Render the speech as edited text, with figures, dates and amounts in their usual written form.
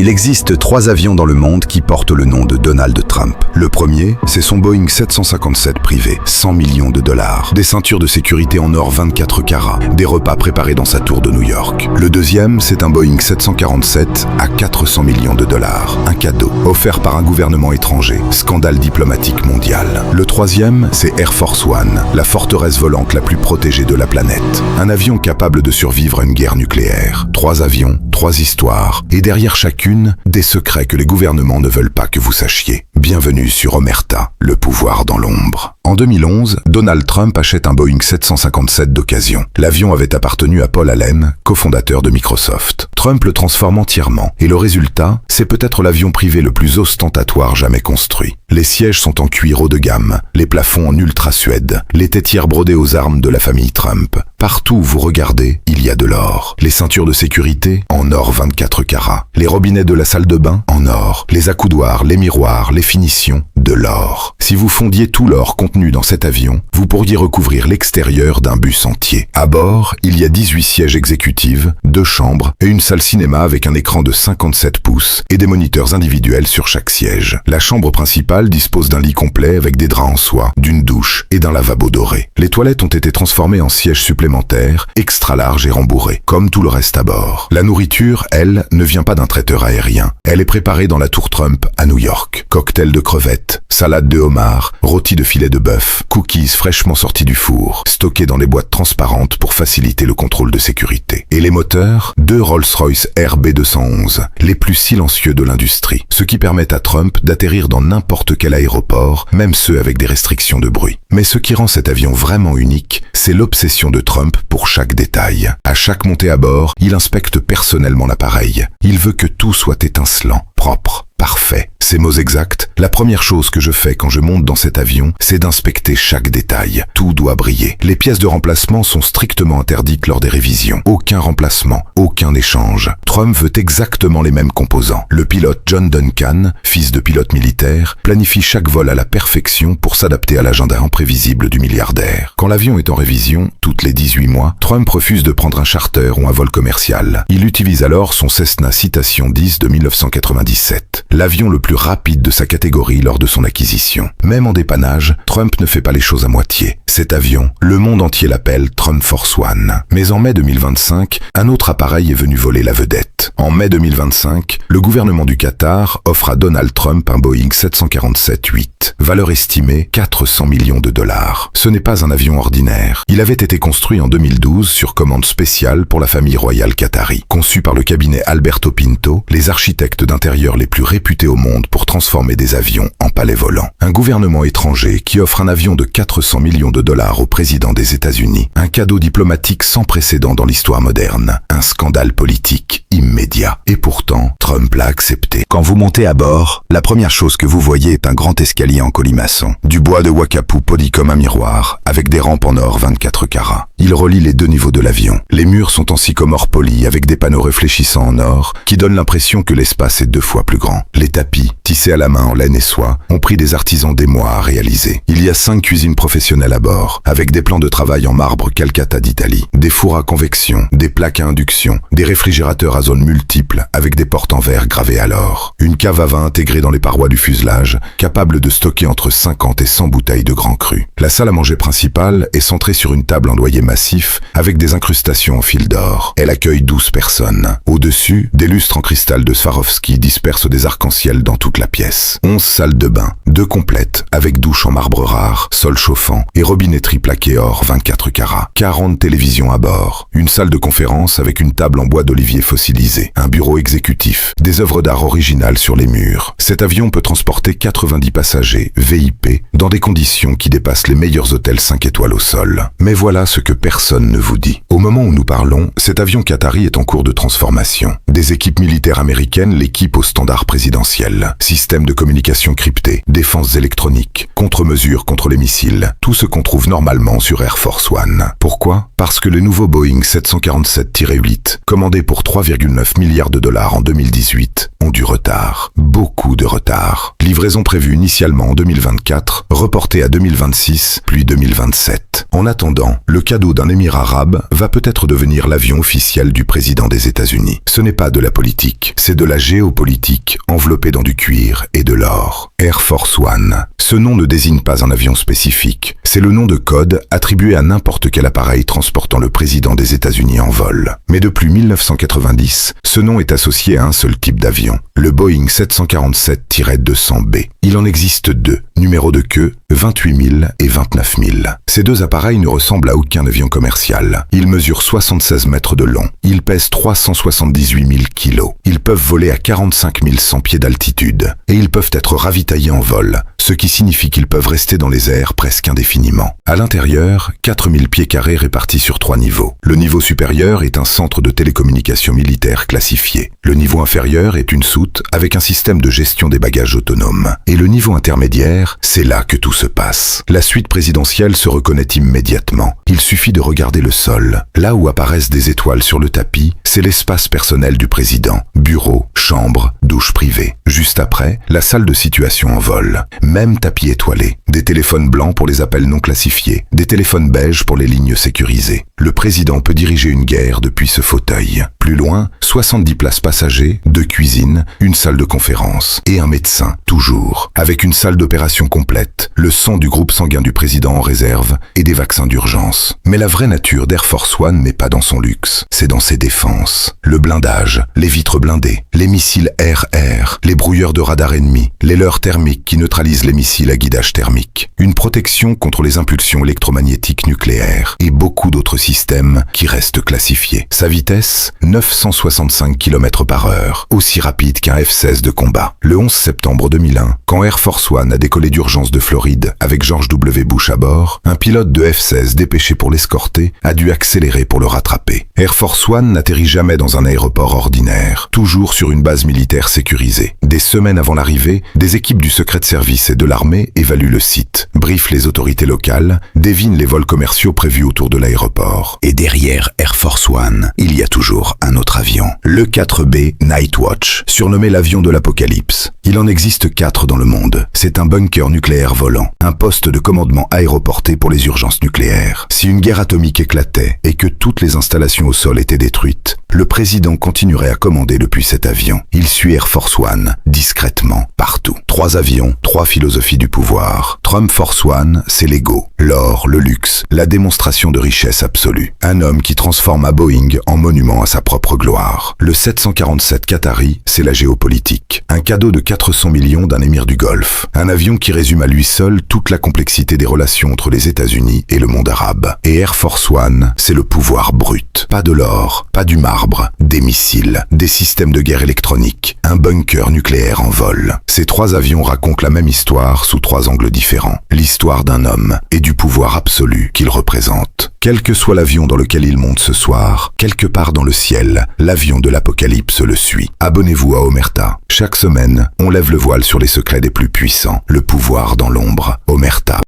Il existe 3 avions dans le monde qui portent le nom de Donald Trump. Le premier, c'est son Boeing 757 privé, 100 millions de dollars, des ceintures de sécurité en or 24 carats, des repas préparés dans sa tour de New York. Le deuxième, c'est un Boeing 747 à 400 millions de dollars, un cadeau, offert par un gouvernement étranger, scandale diplomatique mondial. Le troisième, c'est Air Force One, la forteresse volante la plus protégée de la planète. Un avion capable de survivre à une guerre nucléaire. 3 avions, 3 histoires, et derrière chacune, des secrets que les gouvernements ne veulent pas que vous sachiez. Bienvenue sur Omerta, le pouvoir dans l'ombre. En 2011, Donald Trump achète un Boeing 757 d'occasion. L'avion avait appartenu à Paul Allen, cofondateur de Microsoft. Trump le transforme entièrement, et le résultat, c'est peut-être l'avion privé le plus ostentatoire jamais construit. Les sièges sont en cuir haut de gamme, les plafonds en ultra suède, les tétières brodées aux armes de la famille Trump. Partout où vous regardez, il y a de l'or. Les ceintures de sécurité, en or 24 carats. Les robinets de la salle de bain, en or. Les accoudoirs, les miroirs, les finitions, de l'or. Si vous fondiez tout l'or contenu dans cet avion, vous pourriez recouvrir l'extérieur d'un bus entier. À bord, il y a 18 sièges exécutifs, 2 chambres et une salle cinéma avec un écran de 57 pouces et des moniteurs individuels sur chaque siège. La chambre principale dispose d'un lit complet avec des draps en soie, d'une douche et d'un lavabo doré. Les toilettes ont été transformées en sièges supplémentaires, extra larges et rembourrés, comme tout le reste à bord. La nourriture, elle, ne vient pas d'un traiteur aérien. Elle est préparée dans la tour Trump à New York. Cocktail de crevettes, salade de homard, rôti de filet de bœuf, cookies fraîchement sortis du four, stockés dans des boîtes transparentes pour faciliter le contrôle de sécurité. Et les moteurs, 2 Rolls-Royce RB211, les plus silencieux de l'industrie, ce qui permet à Trump d'atterrir dans n'importe quel aéroport, même ceux avec des restrictions de bruit. Mais ce qui rend cet avion vraiment unique, c'est l'obsession de Trump pour chaque détail. À chaque montée à bord, il inspecte personnellement l'appareil. Il veut que tout soit étincelant, propre, parfait. Ces mots exacts, la première chose que je fais quand je monte dans cet avion, c'est d'inspecter chaque détail. Tout doit briller. Les pièces de remplacement sont strictement interdites lors des révisions. Aucun remplacement, aucun échange. Trump veut exactement les mêmes composants. Le pilote John Duncan, fils de pilote militaire, planifie chaque vol à la perfection pour s'adapter à l'agenda imprévisible du milliardaire. Quand l'avion est en révision, toutes les 18 mois, Trump refuse de prendre un charter ou un vol commercial. Il utilise alors son Cessna Citation 10 de 1997. L'avion le plus rapide de sa catégorie lors de son acquisition. Même en dépannage, Trump ne fait pas les choses à moitié. Cet avion, le monde entier l'appelle Trump Force One. Mais en mai 2025, un autre appareil est venu voler la vedette. En mai 2025, le gouvernement du Qatar offre à Donald Trump un Boeing 747-8, valeur estimée 400 millions de dollars. Ce n'est pas un avion ordinaire. Il avait été construit en 2012 sur commande spéciale pour la famille royale qatari. Conçu par le cabinet Alberto Pinto, les architectes d'intérieur les plus réputés au monde pour transformer des avions en palais volants. Un gouvernement étranger qui offre un avion de 400 millions de dollars au président des États-Unis. Un cadeau diplomatique sans précédent dans l'histoire moderne. Un scandale politique immédiat. Et pourtant, Trump l'a accepté. Quand vous montez à bord, la première chose que vous voyez est un grand escalier en colimaçon. Du bois de Wakapu poli comme un miroir, avec des rampes en or 24 carats. Il relie les 2 niveaux de l'avion. Les murs sont en sycomore poli avec des panneaux réfléchissants en or qui donnent l'impression que l'espace est 2 fois plus grand. Les tapis, tissés à la main en laine et soie, ont pris des artisans des mois à réaliser. Il y a 5 cuisines professionnelles à bord, avec des plans de travail en marbre Calcata d'Italie, des fours à convection, des plaques à induction, des réfrigérateurs à zones multiples avec des portes en verre gravées à l'or. Une cave à vin intégrée dans les parois du fuselage, capable de stocker entre 50 et 100 bouteilles de Grand Cru. La salle à manger principale est centrée sur une table en noyer massif avec des incrustations en fil d'or. Elle accueille 12 personnes. Au-dessus, des lustres en cristal de Swarovski dispersent des arcs-en-ciel dans toute la pièce. 11 salles de bain, 2 complètes, avec douche en marbre rare, sol chauffant et robinetterie plaquée or 24 carats. 40 télévisions à bord. Une salle de conférence avec une table en bois d'olivier fossilisé. Un bureau exécutif. Des œuvres d'art originales sur les murs. Cet avion peut transporter 90 passagers, VIP, dans des conditions qui dépassent les meilleurs hôtels 5 étoiles au sol. Mais voilà ce que personne ne vous dit. Au moment où nous parlons, cet avion qatari est en cours de transformation. Des équipes militaires américaines l'équipent aux standards présidentiels. Système de communication crypté, défense électronique, contre-mesures contre les missiles. Tout ce qu'on trouve normalement sur Air Force One. Pourquoi ? Parce que le nouveau Boeing 747-8, commandé pour 3,9 milliards de dollars en 2018, ont du retard. Beaucoup de retard. Livraison prévue initialement en 2024, reportée à 2026, puis 2027. En attendant, le cadeau d'un émir arabe va peut-être devenir l'avion officiel du président des États-Unis. Ce n'est pas de la politique, c'est de la géopolitique enveloppée dans du cuir et de l'or. Air Force One. Ce nom ne désigne pas un avion spécifique, c'est le nom de code attribué à n'importe quel appareil transportant le président des États-Unis en vol. Mais depuis 1990, ce nom est associé à un seul type d'avion, le Boeing 747-200B. Il en existe deux, numéros de queue 28 000 et 29 000. Ces deux appareils ne ressemblent à aucun avion commercial. Ils mesurent 76 mètres de long. Ils pèsent 378 000 kilos. Ils peuvent voler à 45 100 pieds d'altitude. Et ils peuvent être ravitaillés en vol, ce qui signifie qu'ils peuvent rester dans les airs presque indéfiniment. À l'intérieur, 4000 pieds carrés répartis sur 3 niveaux. Le niveau supérieur est un centre de télécommunications militaire classifié. Le niveau inférieur est une soute avec un système de gestion des bagages autonome. Et le niveau intermédiaire, c'est là que tout se passe. La suite présidentielle se reconnaît immédiatement. Il suffit de regarder le sol. Là où apparaissent des étoiles sur le tapis, c'est l'espace personnel du président. Bureau, chambre, douche privée. Juste après, la salle de situation en vol. Même tapis étoilé. Des téléphones blancs pour les appels non classifiés. Des téléphones beiges pour les lignes sécurisées. Le président peut diriger une guerre depuis ce fauteuil. Plus loin, 70 places passagers, 2 cuisines, une salle de conférence et un médecin, toujours, avec une salle d'opération complète, le sang du groupe sanguin du président en réserve et des vaccins d'urgence. Mais la vraie nature d'Air Force One n'est pas dans son luxe, c'est dans ses défenses. Le blindage, les vitres blindées, les missiles air-air, les brouilleurs de radar ennemis, les leurres thermiques qui neutralisent les missiles à guidage thermique, une protection contre les impulsions électromagnétiques nucléaires et beaucoup d'autres systèmes qui restent classifiés. Sa vitesse, 965 km/h, aussi rapide qu'un F-16 de combat. Le 11 septembre 2001, quand Air Force One a décollé d'urgence de Floride avec George W. Bush à bord, un pilote de F-16 dépêché pour l'escorter a dû accélérer pour le rattraper. Air Force One n'atterrit jamais dans un aéroport ordinaire, toujours sur une base militaire sécurisée. Des semaines avant l'arrivée, des équipes du Secret Service et de l'armée évaluent le site, briefent les autorités locales, devinent les vols commerciaux prévus autour de l'aéroport. Et derrière Air Force One, il y a toujours un autre avion, le 4B Nightwatch, surnommé l'avion de l'apocalypse. Il en existe 4 dans le monde. C'est un bunker nucléaire volant, un poste de commandement aéroporté pour les urgences nucléaires. Si une guerre atomique éclatait et que toutes les installations au sol étaient détruites, le président continuerait à commander depuis cet avion. Il suit Air Force One, discrètement, partout. 3 avions, 3 philosophies du pouvoir. Trump Force One, c'est l'ego, l'or, le luxe, la démonstration de richesse absolue. Un homme qui transforme à Boeing en monument à sa propre gloire. Le 747 Qatari, c'est la géopolitique. Un cadeau de 400 millions d'un émir du Golfe. Un avion qui résume à lui seul toute la complexité des relations entre les États-Unis et le monde arabe. Et Air Force One, c'est le pouvoir brut. Pas de l'or, pas du marbre, des missiles, des systèmes de guerre électronique, un bunker nucléaire en vol. Ces 3 avions racontent la même histoire sous 3 angles différents. L'histoire d'un homme et du pouvoir absolu qu'il représente. Quel que soit l'avion dans lequel il monte ce soir, quelque part dans le ciel, l'avion de l'apocalypse le suit. Abonnez-vous à Omerta. Chaque semaine, on lève le voile sur les secrets des plus puissants, le pouvoir dans l'ombre. Omerta.